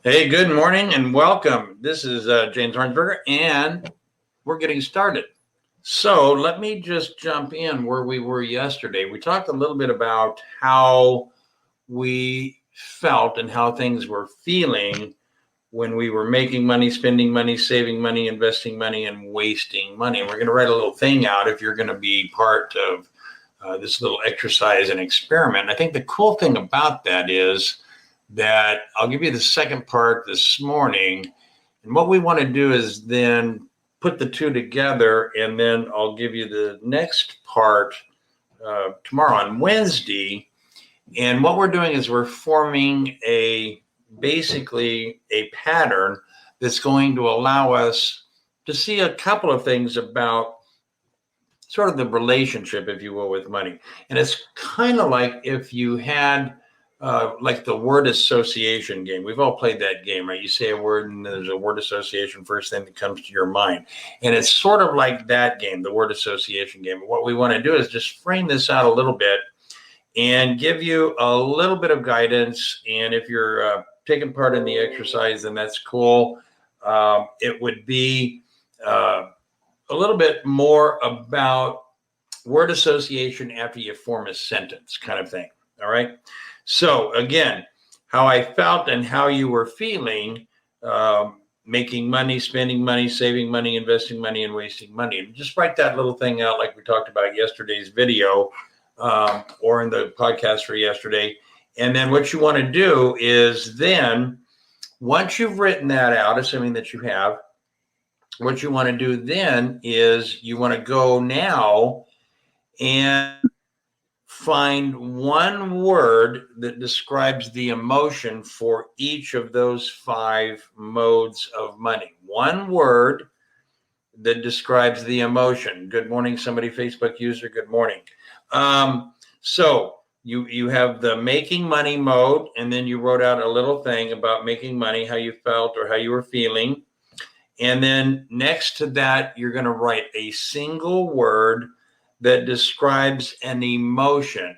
Hey, good morning and welcome. This is James Harnsberger, and we're getting started. So let me just jump in where we were yesterday. We talked a little bit about how we felt and how things were feeling when we were making money, spending money, saving money, investing money, and wasting money. And we're going to write a little thing out if you're going to be part of this little exercise and experiment. I think the cool thing about that is that I'll give you the second part this morning. And what we want to do is then put the two together, and then I'll give you the next part tomorrow on Wednesday. And what we're doing is we're forming basically a pattern that's going to allow us to see a couple of things about sort of the relationship, if you will, with money. And it's kind of like if you had like the word association game. We've all played that game, right? You say a word and there's a word association, first thing that comes to your mind. And it's sort of like that game, the word association game. What we want to do is just frame this out a little bit and give you a little bit of guidance. And if you're taking part in the exercise, then that's cool. It would be a little bit more about word association after you form a sentence kind of thing. All right. So again, how I felt and how you were feeling, making money, spending money, saving money, investing money, and wasting money. And just write that little thing out like we talked about yesterday's video or in the podcast for yesterday. And then what you want to do is then, once you've written that out, assuming that you have, what you want to do then is you want to go now and find one word that describes the emotion for each of those 5 modes of money. One word that describes the emotion. Good morning, somebody, Facebook user, good morning. So you have the making money mode, and then you wrote out a little thing about making money, how you felt or how you were feeling. And then next to that, you're going to write a single word that describes an emotion.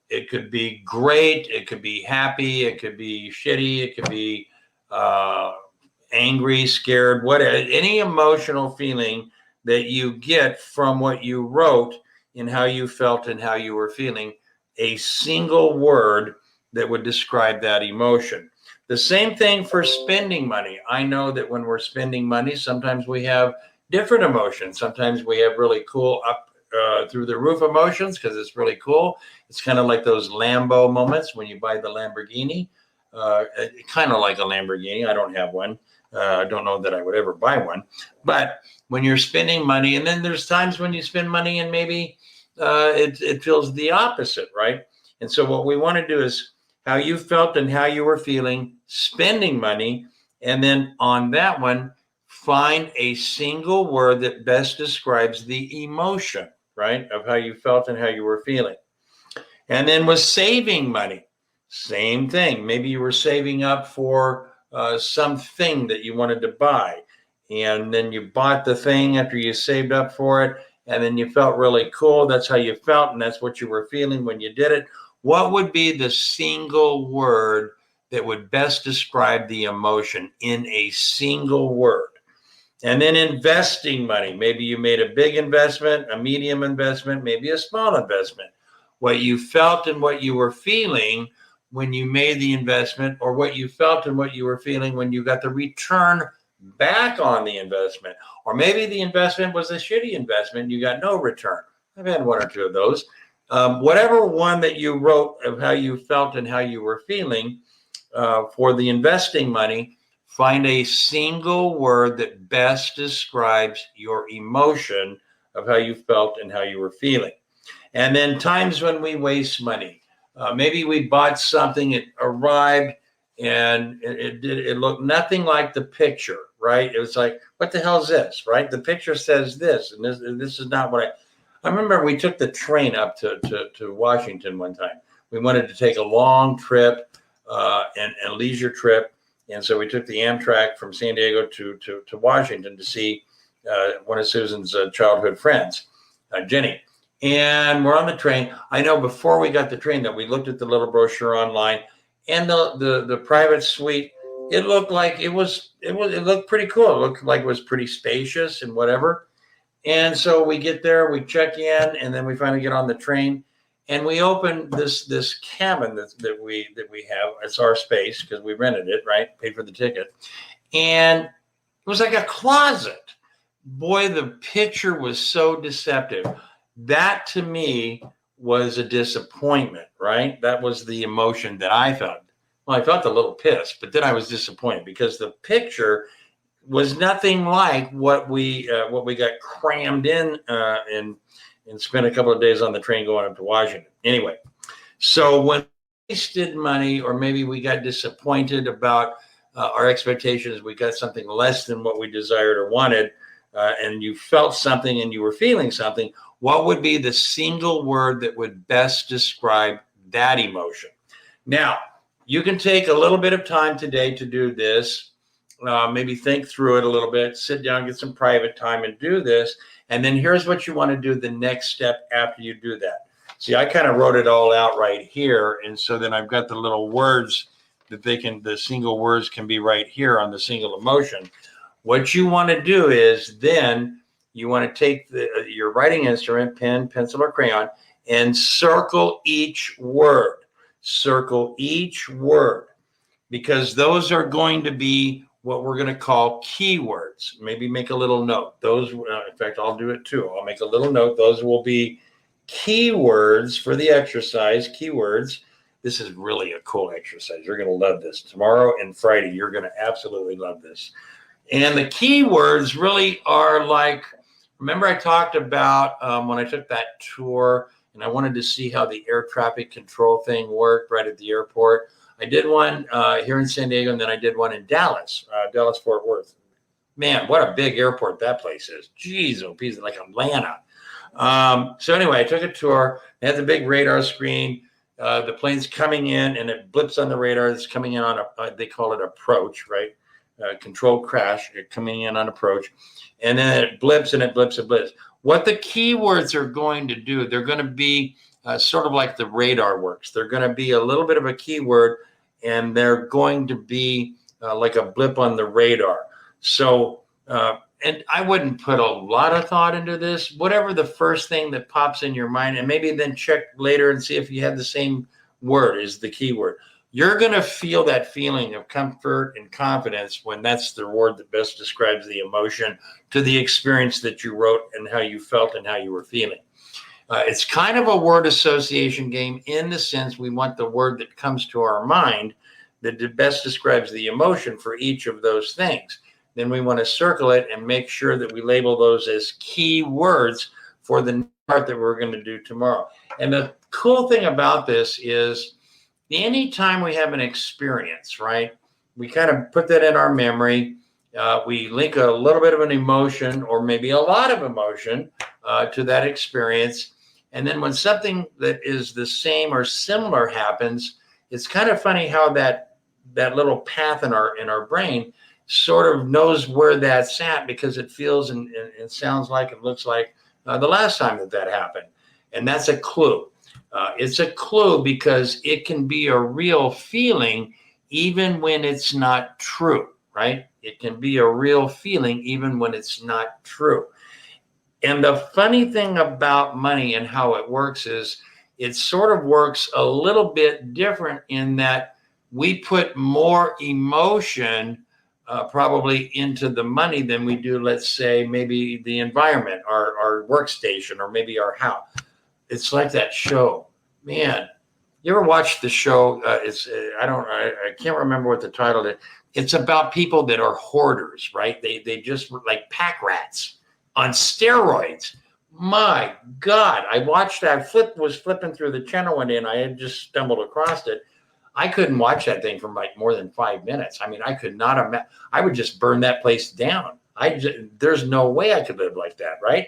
It could be great, it could be happy, it could be shitty, it could be angry, scared, whatever, any emotional feeling that you get from what you wrote and how you felt and how you were feeling, a single word that would describe that emotion. The same thing for spending money. I know that when we're spending money, sometimes we have different emotions. Sometimes we have really cool up through the roof emotions because it's really cool. It's kind of like those Lambo moments when you buy the Lamborghini. Kind of like a Lamborghini. I don't have one. I don't know that I would ever buy one. But when you're spending money, and then there's times when you spend money and maybe it feels the opposite, right? And so what we want to do is how you felt and how you were feeling spending money. And then on that one, find a single word that best describes the emotion, right, of how you felt and how you were feeling. And then with saving money, same thing. Maybe you were saving up for something that you wanted to buy. And then you bought the thing after you saved up for it. And then you felt really cool. That's how you felt. And that's what you were feeling when you did it. What would be the single word that would best describe the emotion in a single word? And then investing money. Maybe you made a big investment, a medium investment, maybe a small investment. What you felt and what you were feeling when you made the investment, or what you felt and what you were feeling when you got the return back on the investment. Or maybe the investment was a shitty investment, you got no return. I've had one or two of those. Whatever one that you wrote of how you felt and how you were feeling for the investing money, find a single word that best describes your emotion of how you felt and how you were feeling. And then times when we waste money. Maybe we bought something, it arrived, and it looked nothing like the picture, right? It was like, what the hell is this, right? The picture says this, and this is not what I remember. We took the train up to Washington one time. We wanted to take a long trip and a leisure trip. And so we took the Amtrak from San Diego to Washington to see one of Susan's childhood friends, Jenny. And we're on the train. I know before we got the train that we looked at the little brochure online, And the private suite, it looked like it looked pretty cool. It looked like it was pretty spacious and whatever. And so we get there, we check in, and then we finally get on the train, and we open this cabin that we have. It's our space because we rented it, right? Paid for the ticket, and it was like a closet. Boy, the picture was so deceptive. That to me was a disappointment, right? That was the emotion that I felt. Well, I felt a little pissed, but then I was disappointed because the picture was nothing like what we got crammed in and spent a couple of days on the train going up to Washington. Anyway, so when we wasted money, or maybe we got disappointed about our expectations, we got something less than what we desired or wanted, and you felt something and you were feeling something, what would be the single word that would best describe that emotion? Now, you can take a little bit of time today to do this. Maybe think through it a little bit, sit down, get some private time and do this. And then here's what you want to do the next step after you do that. See, I kind of wrote it all out right here. And so then I've got the little words that the single words can be right here on the single emotion. What you want to do is then you want to take your writing instrument, pen, pencil, or crayon, and circle each word. Circle each word, because those are going to be what we're going to call keywords. Maybe make a little note. Those, in fact, I'll do it too. I'll make a little note. Those will be keywords for the exercise, keywords. This is really a cool exercise. You're going to love this. Tomorrow and Friday, you're going to absolutely love this. And the keywords really are like, remember I talked about when I took that tour and I wanted to see how the air traffic control thing worked right at the airport. I did one here in San Diego, and then I did one in Dallas, Dallas-Fort Worth. Man, what a big airport that place is. Jeez, oh, geez, like Atlanta. So anyway, I took a tour. They had the big radar screen. The plane's coming in, and it blips on the radar. It's coming in on they call it approach, right? Controlled crash, coming in on approach. And then it blips and it blips and blips. What the keywords are going to do, they're going to be sort of like the radar works. They're going to be a little bit of a keyword, and they're going to be like a blip on the radar. So, and I wouldn't put a lot of thought into this. Whatever the first thing that pops in your mind, and maybe then check later and see if you have the same word as the keyword. You're going to feel that feeling of comfort and confidence when that's the word that best describes the emotion to the experience that you wrote and how you felt and how you were feeling. It's kind of a word association game in the sense we want the word that comes to our mind that best describes the emotion for each of those things. Then we want to circle it and make sure that we label those as key words for the part that we're going to do tomorrow. And the cool thing about this is anytime we have an experience, right, we kind of put that in our memory. We link a little bit of an emotion or maybe a lot of emotion to that experience. And then when something that is the same or similar happens, it's kind of funny how that little path in our brain sort of knows where that's at because it feels and sounds like and looks like the last time that happened. And that's a clue. It's a clue because it can be a real feeling even when it's not true, right? It can be a real feeling even when it's not true. And the funny thing about money and how it works is it sort of works a little bit different in that we put more emotion probably into the money than we do, let's say, maybe the environment, our workstation, or maybe our house. It's like that show. Man, you ever watched the show? I can't remember what the title is. It's about people that are hoarders, right? They just like pack rats on steroids. My God, I watched that. Was flipping through the channel one day, and I had just stumbled across it. I couldn't watch that thing for like more than 5 minutes. I mean, I could not imagine. I would just burn that place down. There's no way I could live like that, right?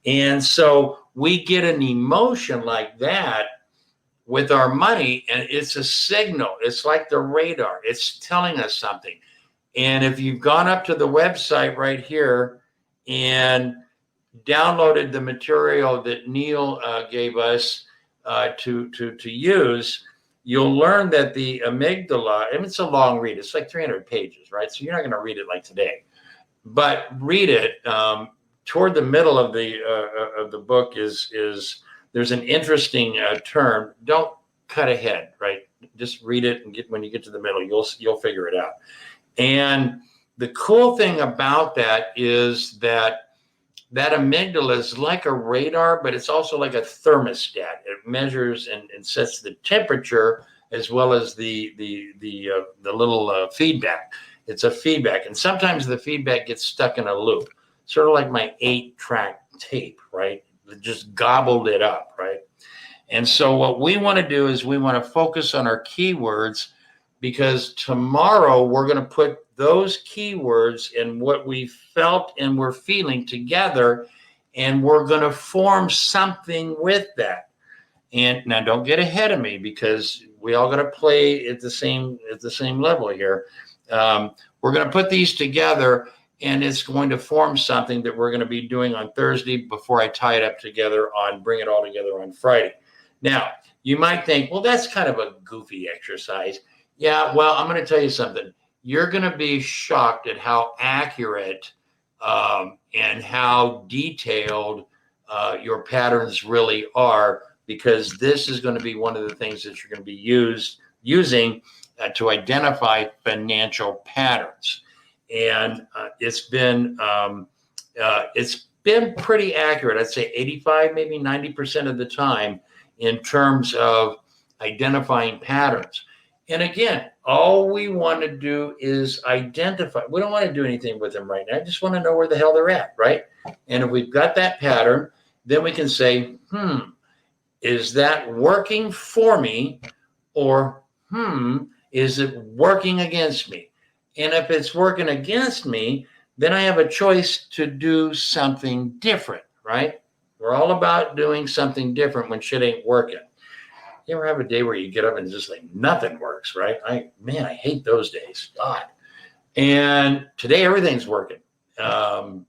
And so we get an emotion like that with our money, and it's a signal. It's like the radar. It's telling us something. And if you've gone up to the website right here and downloaded the material that Neil gave us to use, you'll learn that the amygdala, and it's a long read, it's like 300 pages, right? So you're not going to read it like today, but read it. Toward the middle of the book is there's an interesting term. Don't cut ahead, right? Just read it, and when you get to the middle, you'll figure it out. And the cool thing about that is that amygdala is like a radar, but it's also like a thermostat. It measures and sets the temperature as well as the little feedback. It's a feedback, and sometimes the feedback gets stuck in a loop, sort of like my 8-track tape, right? It just gobbled it up, right? And so what we want to do is we want to focus on our keywords, because tomorrow we're going to put those keywords and what we felt and we're feeling together, and we're going to form something with that. And now don't get ahead of me, because we all got to play at the same level here. We're going to put these together, and it's going to form something that we're going to be doing on Thursday before I tie it up together bring it all together on Friday. Now, you might think, well, that's kind of a goofy exercise. Yeah, well, I'm going to tell you something. You're going to be shocked at how accurate and how detailed your patterns really are, because this is going to be one of the things that you're going to be using to identify financial patterns. And it's been pretty accurate. I'd say 85, maybe 90% of the time in terms of identifying patterns. And again, all we want to do is identify. We don't want to do anything with them right now. I just want to know where the hell they're at, right? And if we've got that pattern, then we can say, is that working for me? Or, is it working against me? And if it's working against me, then I have a choice to do something different, right? We're all about doing something different when shit ain't working. You ever have a day where you get up and just like nothing works, right? I hate those days. God. And today everything's working. And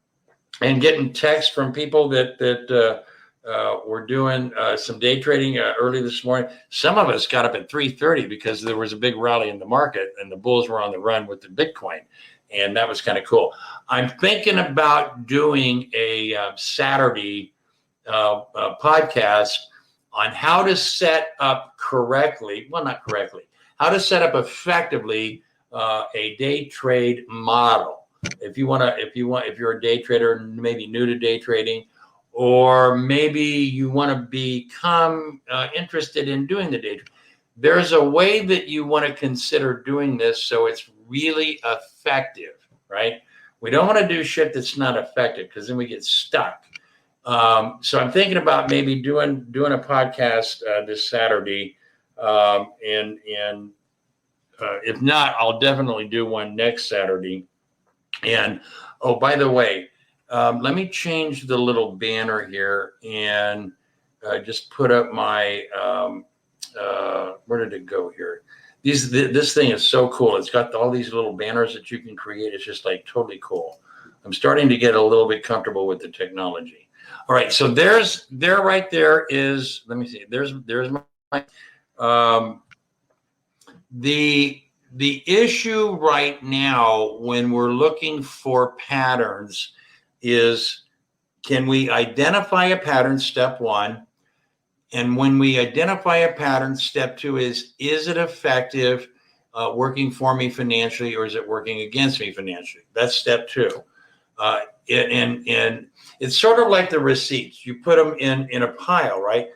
getting texts from people that were doing some day trading early this morning. Some of us got up at 3:30 because there was a big rally in the market and the bulls were on the run with the Bitcoin. And that was kind of cool. I'm thinking about doing a Saturday podcast on how to set up correctly, well, not correctly, how to set up effectively a day trade model. If you're a day trader, maybe new to day trading, or maybe you want to become interested in doing the day trade, there's a way that you want to consider doing this so it's really effective, right? We don't want to do shit that's not effective, because then we get stuck. So I'm thinking about maybe doing a podcast this Saturday, and if not, I'll definitely do one next Saturday. And oh, by the way, let me change the little banner here and just put up my where did it go here? This thing is so cool. It's got all these little banners that you can create. It's just like totally cool. I'm starting to get a little bit comfortable with the technology. All right, so there right there is, let me see, there's my the issue right now when we're looking for patterns is, can we identify a pattern, step one? And when we identify a pattern, step two is it effective, working for me financially, or is it working against me financially? That's step two. And it's sort of like the receipts. You put them in a pile, right?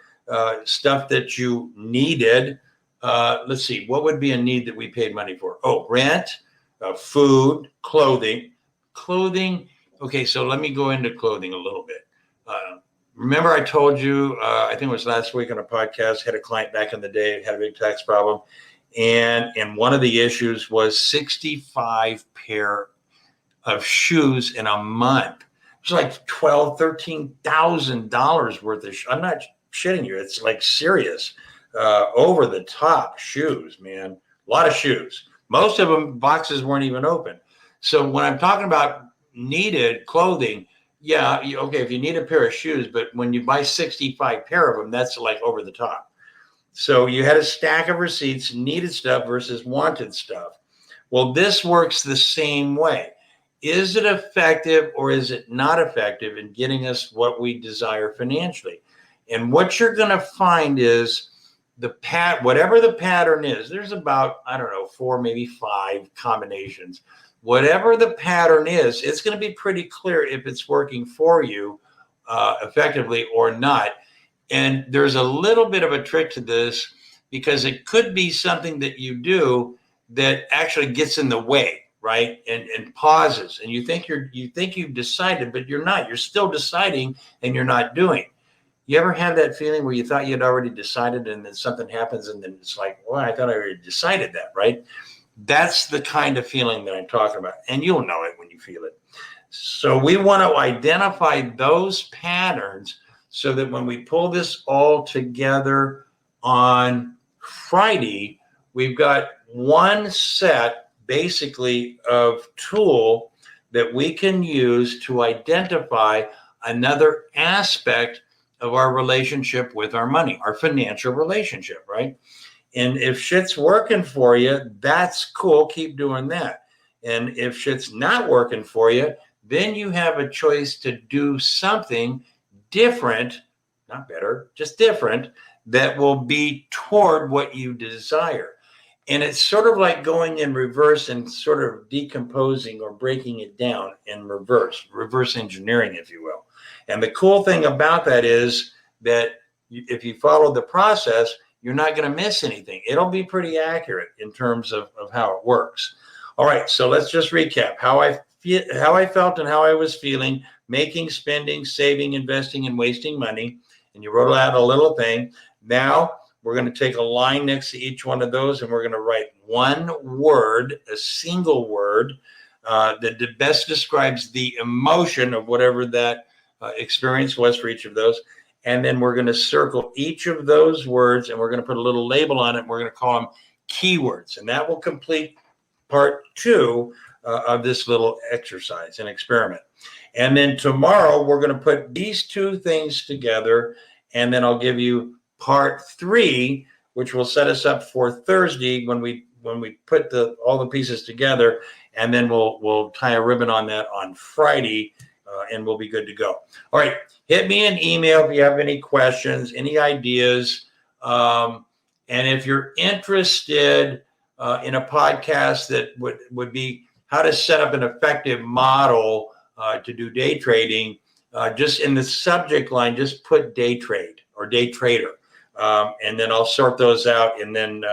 Stuff that you needed. Let's see, what would be a need that we paid money for? Oh, rent, food, clothing. Okay, so let me go into clothing a little bit. Remember I told you, I think it was last week on a podcast, had a client back in the day, had a big tax problem. And one of the issues was 65 pair of shoes in a month. It's like $12,000, $13,000 worth of shoes. I'm not shitting you. It's like serious, over the top shoes, man. A lot of shoes. Most of them, boxes weren't even open. So when I'm talking about needed clothing, yeah, okay, if you need a pair of shoes, but when you buy 65 pair of them, that's like over the top. So you had a stack of receipts, needed stuff versus wanted stuff. Well, this works the same way. Is it effective or is it not effective in getting us what we desire financially? And what you're going to find is whatever the pattern is, there's about, I don't know, 4, maybe 5 combinations. Whatever the pattern is, it's going to be pretty clear if it's working for you effectively or not. And there's a little bit of a trick to this, because it could be something that you do that actually gets in the way, right? And pauses. And you think you've decided, but you're not. You're still deciding and you're not doing. You ever have that feeling where you thought you had already decided and then something happens and then it's like, well, I thought I already decided that, right? That's the kind of feeling that I'm talking about. And you'll know it when you feel it. So we want to identify those patterns so that when we pull this all together on Friday, we've got one set basically of tool that we can use to identify another aspect of our relationship with our money, our financial relationship, right? And if shit's working for you, that's cool. Keep doing that. And if shit's not working for you, then you have a choice to do something different, not better, just different, that will be toward what you desire. And it's sort of like going in reverse and sort of decomposing or breaking it down in reverse engineering, if you will. And the cool thing about that is that if you follow the process, you're not going to miss anything. It'll be pretty accurate in terms of how it works. All right, so let's just recap how I felt and how I was feeling, making, spending, saving, investing, and wasting money. And you wrote out a little thing. Now we're going to take a line next to each one of those, and we're going to write one word, a single word, that best describes the emotion of whatever that experience was for each of those. And then we're going to circle each of those words, and we're going to put a little label on it, and we're going to call them keywords. And that will complete part 2 of this little exercise and experiment. And then tomorrow, we're going to put these 2 things together, and then I'll give you part 3, which will set us up for Thursday when we put all the pieces together, and then we'll tie a ribbon on that on Friday, and we'll be good to go. All right, hit me an email if you have any questions, any ideas, and if you're interested in a podcast that would be how to set up an effective model to do day trading, just in the subject line, just put day trade or day trader. And then I'll sort those out and then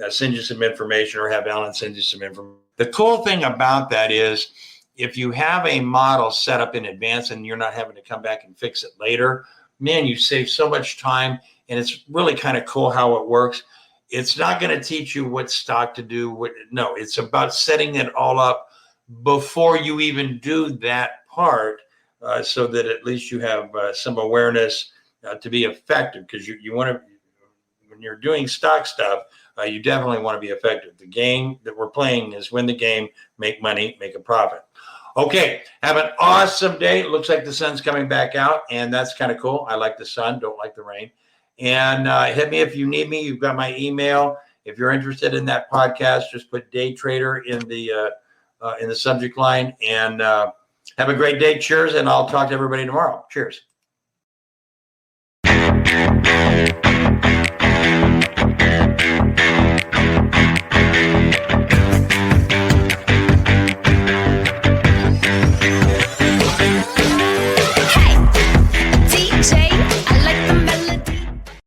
send you some information, or have Alan send you some information. The cool thing about that is if you have a model set up in advance and you're not having to come back and fix it later, man, you save so much time, and it's really kind of cool how it works. It's not going to teach you what stock to do. No, it's about setting it all up before you even do that part, so that at least you have some awareness to be effective, because you want to, when you're doing stock stuff, you definitely want to be effective. The game that we're playing is win the game, make money, make a profit. Okay, have an awesome day. It looks like the sun's coming back out, and that's kind of cool. I like the sun, don't like the rain. And hit me if you need me. You've got my email. If you're interested in that podcast, just put day trader in the subject line, and have a great day. Cheers, and I'll talk to everybody tomorrow. Cheers.